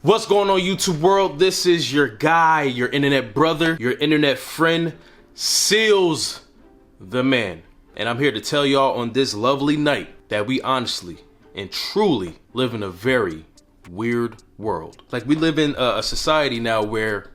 What's going on, YouTube world? This is your guy, your internet brother, your internet friend, Sealz the man. And I'm here to tell y'all on this lovely night that we honestly and truly live in a very weird world. Like, we live in a society now where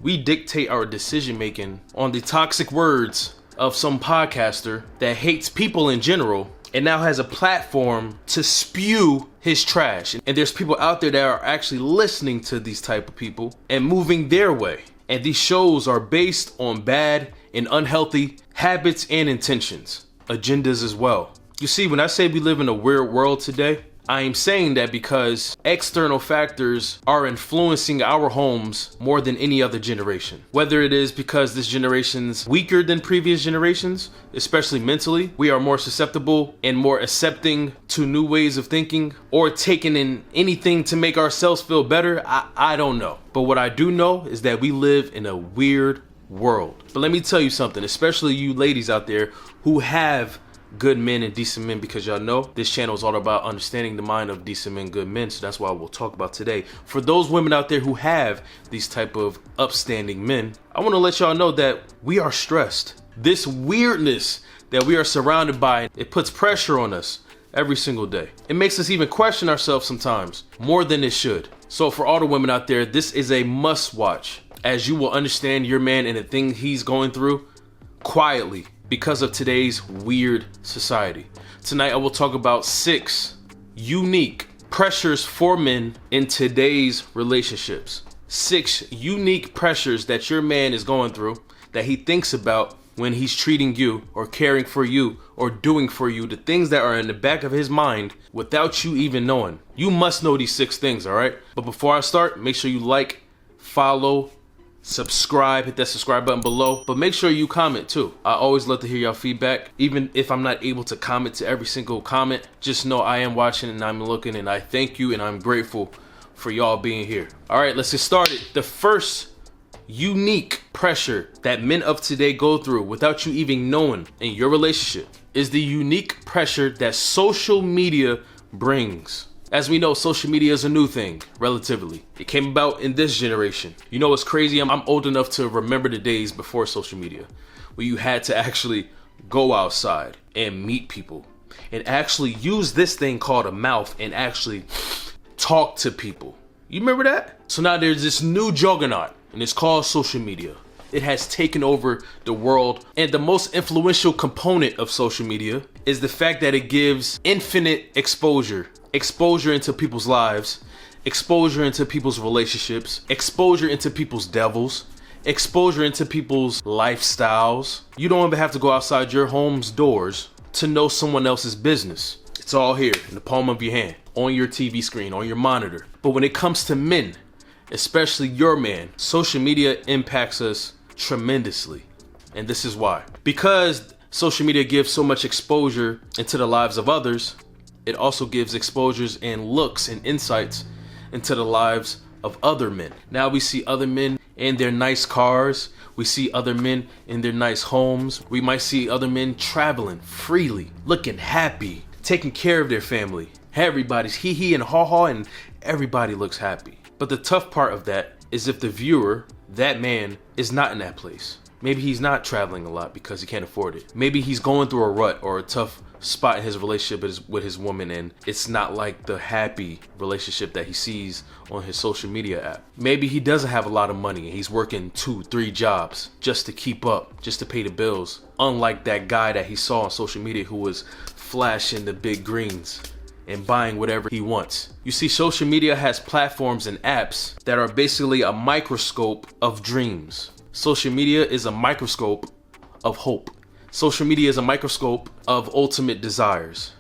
we dictate our decision making on the toxic words of some podcaster that hates people in general and now has a platform to spew his trash. And there's people out there that are actually listening to these type of people and moving their way. And these shows are based on bad and unhealthy habits and intentions, agendas as well. You see, when I say we live in a weird world today, I am saying that because external factors are influencing our homes more than any other generation. Whether it is because this generation's weaker than previous generations, especially mentally, we are more susceptible and more accepting to new ways of thinking, or taking in anything to make ourselves feel better, I don't know. But what I do know is that we live in a weird world. But let me tell you something, especially you ladies out there who have good men and decent men, because y'all know this channel is all about understanding the mind of decent men, good men. So that's why we'll talk about today. For those women out there who have these type of upstanding men, I want to let y'all know that we are stressed. This weirdness that we are surrounded by, it puts pressure on us every single day. It makes us even question ourselves sometimes more than it should. So for all the women out there, this is a must watch, as you will understand your man and the thing he's going through quietly because of today's weird society. Tonight I will talk about 6 unique pressures for men in today's relationships. 6 unique pressures that your man is going through, that he thinks about when he's treating you or caring for you or doing for you, the things that are in the back of his mind without you even knowing. You must know these 6 things, all right? But before I start, make sure you like, follow, subscribe, hit that subscribe button below, but make sure you comment too. I always love to hear y'all feedback. Even if I'm not able to comment to every single comment, just know I am watching and I'm looking, and I thank you and I'm grateful for y'all being here. All right, let's get started. The first unique pressure that men of today go through without you even knowing in your relationship is the unique pressure that social media brings. As we know, social media is a new thing, relatively. It came about in this generation. You know what's crazy? I'm old enough to remember the days before social media, where you had to actually go outside and meet people and actually use this thing called a mouth and actually talk to people. You remember that? So now there's this new juggernaut, and it's called social media. It has taken over the world, and the most influential component of social media is the fact that it gives infinite exposure into people's lives, exposure into people's relationships, exposure into people's devils, exposure into people's lifestyles. You don't even have to go outside your home's doors to know someone else's business. It's all here in the palm of your hand, on your TV screen, on your monitor. But when it comes to men, especially your man, social media impacts us tremendously. And this is why. Because social media gives so much exposure into the lives of others, it also gives exposures and looks and insights into the lives of other men. Now we see other men in their nice cars. We see other men in their nice homes. We might see other men traveling freely, looking happy, taking care of their family. Everybody's hee-hee and ha-ha, and everybody looks happy. But the tough part of that is if the viewer, that man, is not in that place. Maybe he's not traveling a lot because he can't afford it. Maybe he's going through a rut or a tough spot in his relationship with his woman, and it's not like the happy relationship that he sees on his social media app. Maybe he doesn't have a lot of money and he's working 2-3 jobs just to keep up, just to pay the bills. Unlike that guy that he saw on social media who was flashing the big greens and buying whatever he wants. You see, social media has platforms and apps that are basically a microscope of dreams. Social media is a microscope of hope. Social media is a microscope of ultimate desires,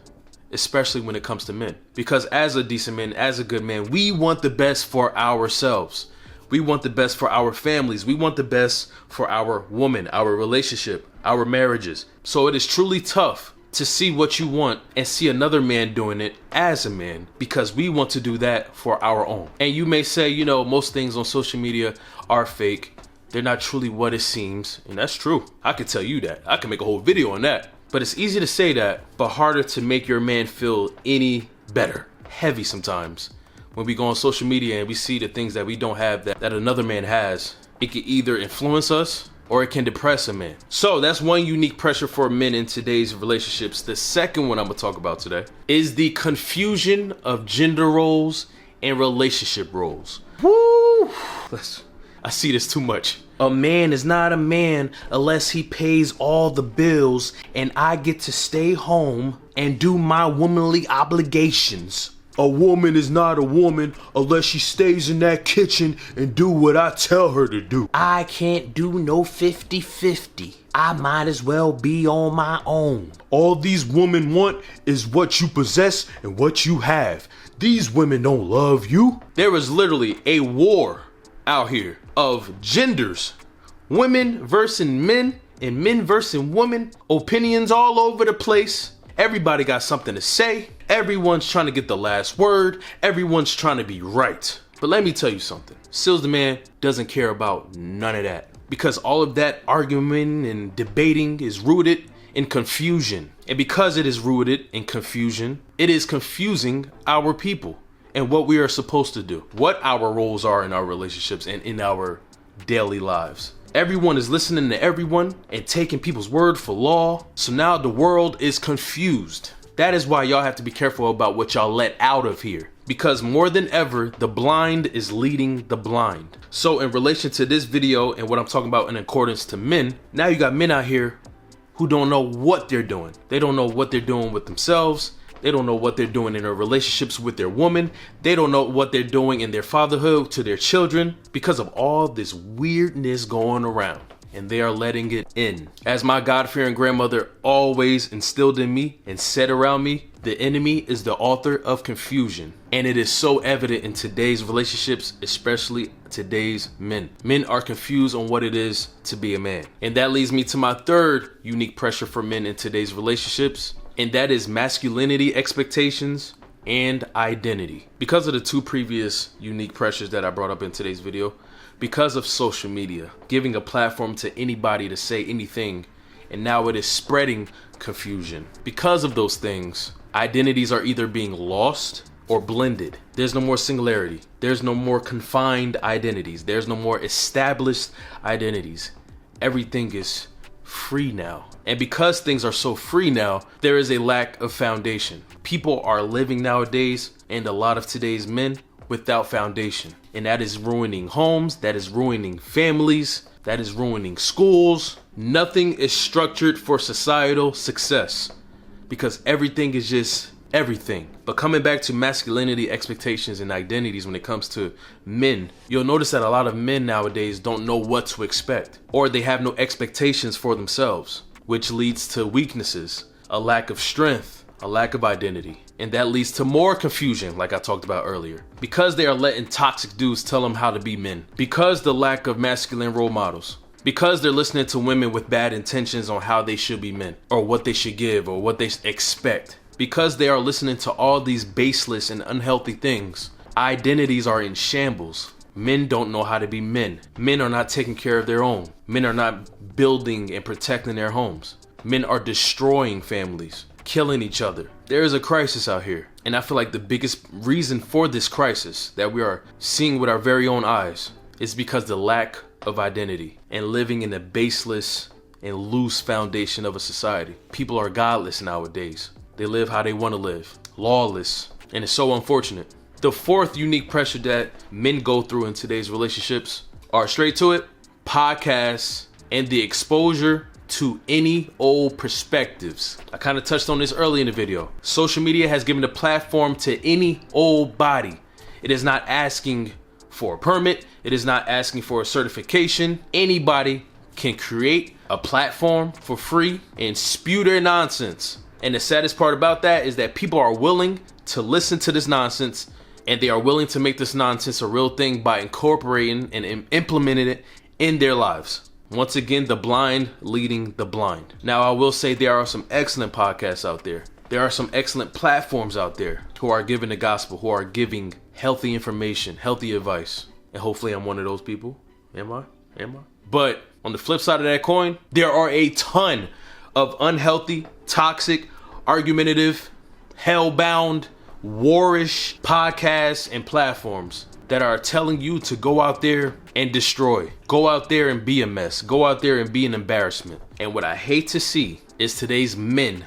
especially when it comes to men. Because as a decent man, as a good man, we want the best for ourselves. We want the best for our families. We want the best for our woman, our relationship, our marriages. So it is truly tough to see what you want and see another man doing it as a man, because we want to do that for our own. And you may say, you know, most things on social media are fake. They're not truly what it seems, and that's true. I can tell you that. I can make a whole video on that. But it's easy to say that, but harder to make your man feel any better. Heavy sometimes when we go on social media and we see the things that we don't have that another man has, it can either influence us or it can depress a man. So that's one unique pressure for men in today's relationships. The second one I'm gonna talk about today is the confusion of gender roles and relationship roles. Woo! I see this too much. A man is not a man unless he pays all the bills and I get to stay home and do my womanly obligations. A woman is not a woman unless she stays in that kitchen and do what I tell her to do. I can't do no 50-50. I might as well be on my own. All these women want is what you possess and what you have. These women don't love you. There is literally a war out here of genders. Women versus men and men versus women. Opinions all over the place. Everybody got something to say. Everyone's trying to get the last word. Everyone's trying to be right. But let me tell you something. Sealz the man doesn't care about none of that. Because all of that arguing and debating is rooted in confusion. And because it is rooted in confusion, it is confusing our people and what we are supposed to do. What our roles are in our relationships and in our daily lives. Everyone is listening to everyone and taking people's word for law. So now the world is confused. That is why y'all have to be careful about what y'all let out of here. Because more than ever, the blind is leading the blind. So in relation to this video and what I'm talking about in accordance to men, now you got men out here who don't know what they're doing. They don't know what they're doing with themselves. They don't know what they're doing in their relationships with their woman. They don't know what they're doing in their fatherhood to their children because of all this weirdness going around. And they are letting it in. As my God-fearing grandmother always instilled in me and said around me, the enemy is the author of confusion. And it is so evident in today's relationships, especially today's men. Men are confused on what it is to be a man. And that leads me to my third unique pressure for men in today's relationships. And that is masculinity expectations and identity. Because of the two previous unique pressures that I brought up in today's video, because of social media, giving a platform to anybody to say anything, and now it is spreading confusion. Because of those things, identities are either being lost or blended. There's no more singularity. There's no more confined identities. There's no more established identities. Everything is free now. And because things are so free now, there is a lack of foundation. People are living nowadays, and a lot of today's men, without foundation. And that is ruining homes, that is ruining families, that is ruining schools. Nothing is structured for societal success because everything is just everything. But coming back to masculinity expectations and identities when it comes to men, you'll notice that a lot of men nowadays don't know what to expect, or they have no expectations for themselves, which leads to weaknesses, a lack of strength, a lack of identity. And that leads to more confusion, like I talked about earlier. Because they are letting toxic dudes tell them how to be men. Because the lack of masculine role models. Because they're listening to women with bad intentions on how they should be men, or what they should give, or what they expect. Because they are listening to all these baseless and unhealthy things, identities are in shambles. Men don't know how to be men. Men are not taking care of their own. Men are not building and protecting their homes. Men are destroying families, killing each other. There is a crisis out here. And I feel like the biggest reason for this crisis that we are seeing with our very own eyes is because the lack of identity and living in a baseless and loose foundation of a society. People are godless nowadays. They live how they want to live, lawless, and it's so unfortunate. The fourth unique pressure that men go through in today's relationships are, straight to it, podcasts and the exposure to any old perspectives. I kind of touched on this early in the video. Social media has given a platform to any old body. It is not asking for a permit. It is not asking for a certification. Anybody can create a platform for free and spew their nonsense. And the saddest part about that is that people are willing to listen to this nonsense, and they are willing to make this nonsense a real thing by incorporating and implementing it in their lives. Once again, the blind leading the blind. Now, I will say there are some excellent podcasts out there. There are some excellent platforms out there who are giving the gospel, who are giving healthy information, healthy advice. And hopefully I'm one of those people. Am I? But on the flip side of that coin, there are a ton of unhealthy, toxic, argumentative, hell-bound, warish podcasts and platforms that are telling you to go out there and destroy. Go out there and be a mess. Go out there and be an embarrassment. And what I hate to see is today's men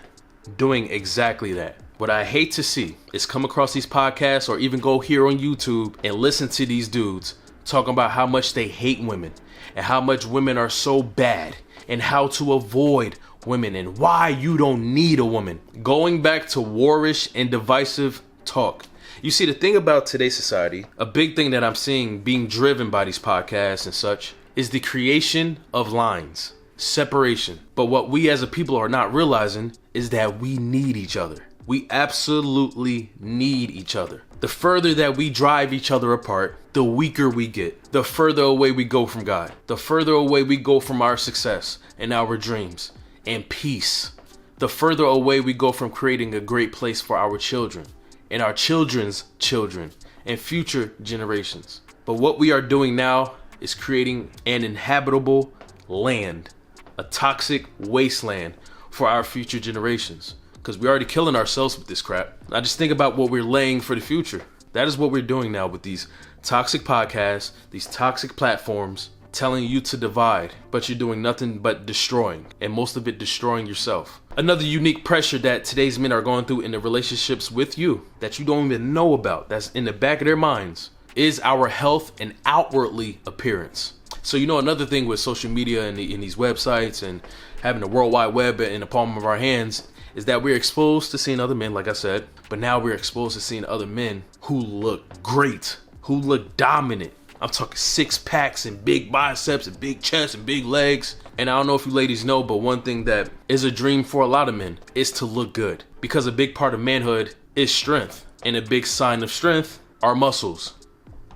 doing exactly that. What I hate to see is come across these podcasts or even go here on YouTube and listen to these dudes talking about how much they hate women and how much women are so bad and how to avoid women and why you don't need a woman. Going back to warish and divisive talk. You see, the thing about today's society, a big thing that I'm seeing being driven by these podcasts and such, is the creation of lines, separation. But what we as a people are not realizing is that we need each other. We absolutely need each other. The further that we drive each other apart, the weaker we get. The further away we go from God. The further away we go from our success and our dreams and peace. The further away we go from creating a great place for our children and our children's children and future generations. But what we are doing now is creating an inhabitable land, a toxic wasteland for our future generations. Because we're already killing ourselves with this crap. I just think about what we're laying for the future. That is what we're doing now with these toxic podcasts, these toxic platforms, telling you to divide, but you're doing nothing but destroying, and most of it destroying yourself. Another unique pressure that today's men are going through in the relationships with you that you don't even know about, that's in the back of their minds, is our health and outwardly appearance. So another thing with social media and in these websites and having the World Wide Web in the palm of our hands is that we're exposed to seeing other men, like I said, but now we're exposed to seeing other men who look great, who look dominant. I'm talking 6 packs and big biceps and big chest and big legs. And I don't know if you ladies know, but one thing that is a dream for a lot of men is to look good, because a big part of manhood is strength, and a big sign of strength are muscles,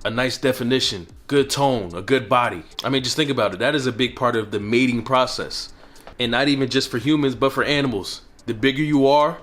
a nice definition, good tone, a good body. I mean, just think about it. That is a big part of the mating process, and not even just for humans, but for animals. The bigger you are,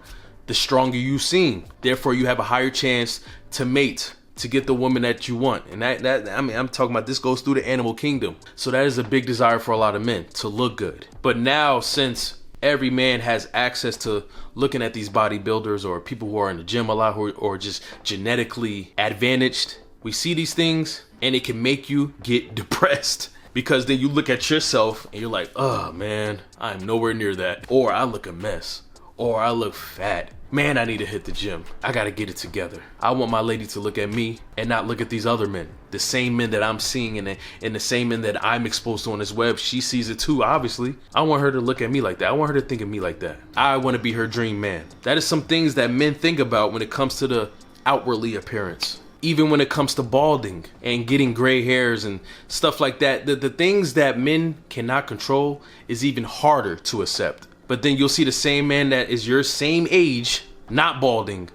the stronger you seem. Therefore, you have a higher chance to mate, to get the woman that you want. And I'm talking about, this goes through the animal kingdom. So that is a big desire for a lot of men, to look good. But now, since every man has access to looking at these bodybuilders or people who are in the gym a lot, or just genetically advantaged, we see these things and it can make you get depressed. Because then you look at yourself and you're like, oh man, I'm nowhere near that. Or I look a mess. Or I look fat. Man, I need to hit the gym. I gotta get it together. I want my lady to look at me and not look at these other men. The same men that I'm seeing and the same men that I'm exposed to on this web. She sees it too, obviously. I want her to look at me like that. I want her to think of me like that. I want to be her dream man. That is some things that men think about when it comes to the outwardly appearance. Even when it comes to balding and getting gray hairs and stuff like that. The things that men cannot control is even harder to accept. But then you'll see the same man that is your same age, not balding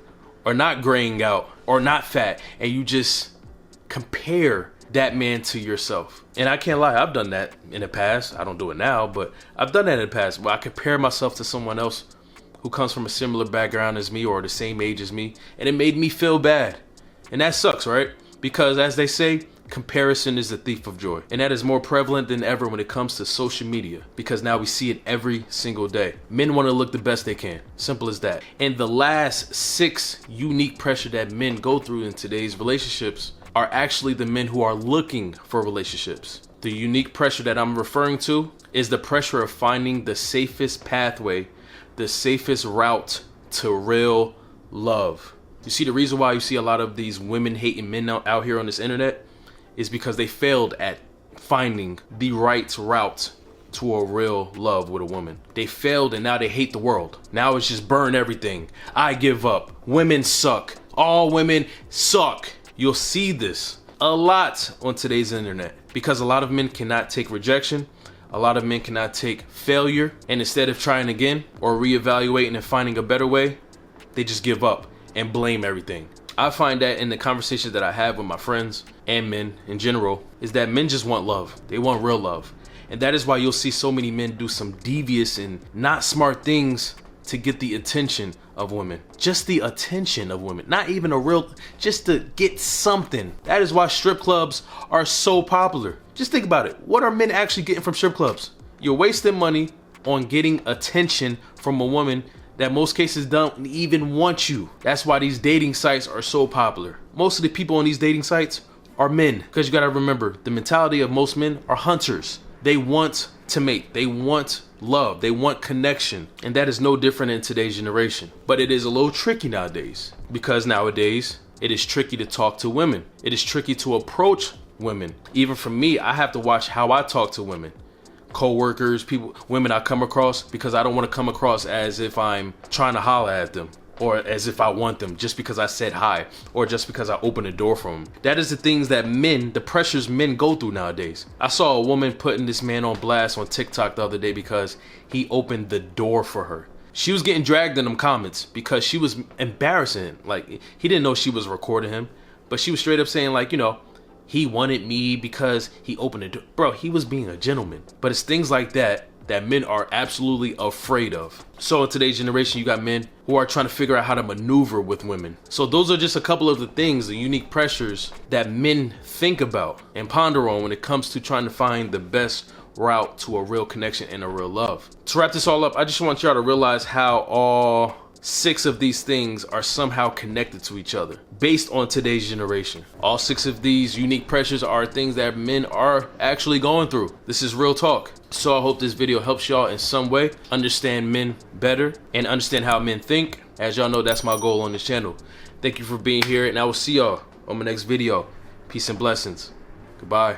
or not graying out or not fat, and you just compare that man to yourself. And I can't lie, I've done that in the past. I don't do it now, but I've done that in the past where I compare myself to someone else who comes from a similar background as me or the same age as me, and it made me feel bad. And that sucks, right? Because as they say, comparison is the thief of joy. And that is more prevalent than ever when it comes to social media, because now we see it every single day. Men want to look the best they can. Simple as that. And the last 6 unique pressure that men go through in today's relationships are actually the men who are looking for relationships. The unique pressure that I'm referring to is the pressure of finding the safest pathway, the safest route to real love. You see, the reason why you see a lot of these women hating men out here on this internet is because they failed at finding the right route to a real love with a woman. They failed and now they hate the world. Now it's just burn everything. I give up. Women suck. All women suck. You'll see this a lot on today's internet because a lot of men cannot take rejection. A lot of men cannot take failure. And instead of trying again or reevaluating and finding a better way, they just give up and blame everything. I find that in the conversations that I have with my friends and men in general, is that men just want love. They want real love. And that is why you'll see so many men do some devious and not smart things to get the attention of women. Just the attention of women. Not even a real, just to get something. That is why strip clubs are so popular. Just think about it. What are men actually getting from strip clubs? You're wasting money on getting attention from a woman that most cases don't even want you. That's why these dating sites are so popular. Most of the people on these dating sites are men, because you gotta remember, the mentality of most men are hunters. They want to mate, they want love, they want connection, and that is no different in today's generation. But it is a little tricky nowadays, because nowadays it is tricky to talk to women. It is tricky to approach women. Even for me, I have to watch how I talk to women, co-workers, people, women I come across, because I don't want to come across as if I'm trying to holler at them, or as if I want them just because I said hi, or just because I opened the door for them. That is the things that men, the pressures men go through nowadays. I saw a woman putting this man on blast on TikTok the other day because he opened the door for her. She was getting dragged in them comments because she was embarrassing. Like, he didn't know she was recording him, but she was straight up saying, like, you know, he wanted me because he opened the door. Bro, he was being a gentleman. But it's things like that that men are absolutely afraid of. So in today's generation, you got men who are trying to figure out how to maneuver with women. So those are just a couple of the things, the unique pressures that men think about and ponder on when it comes to trying to find the best route to a real connection and a real love. To wrap this all up, I just want y'all to realize how all 6 of these things are somehow connected to each other based on today's generation. All 6 of these unique pressures are things that men are actually going through. This is real talk. So I hope this video helps y'all in some way understand men better and understand how men think. As y'all know, that's my goal on this channel. Thank you for being here, and I will see y'all on my next video. Peace and blessings. Goodbye.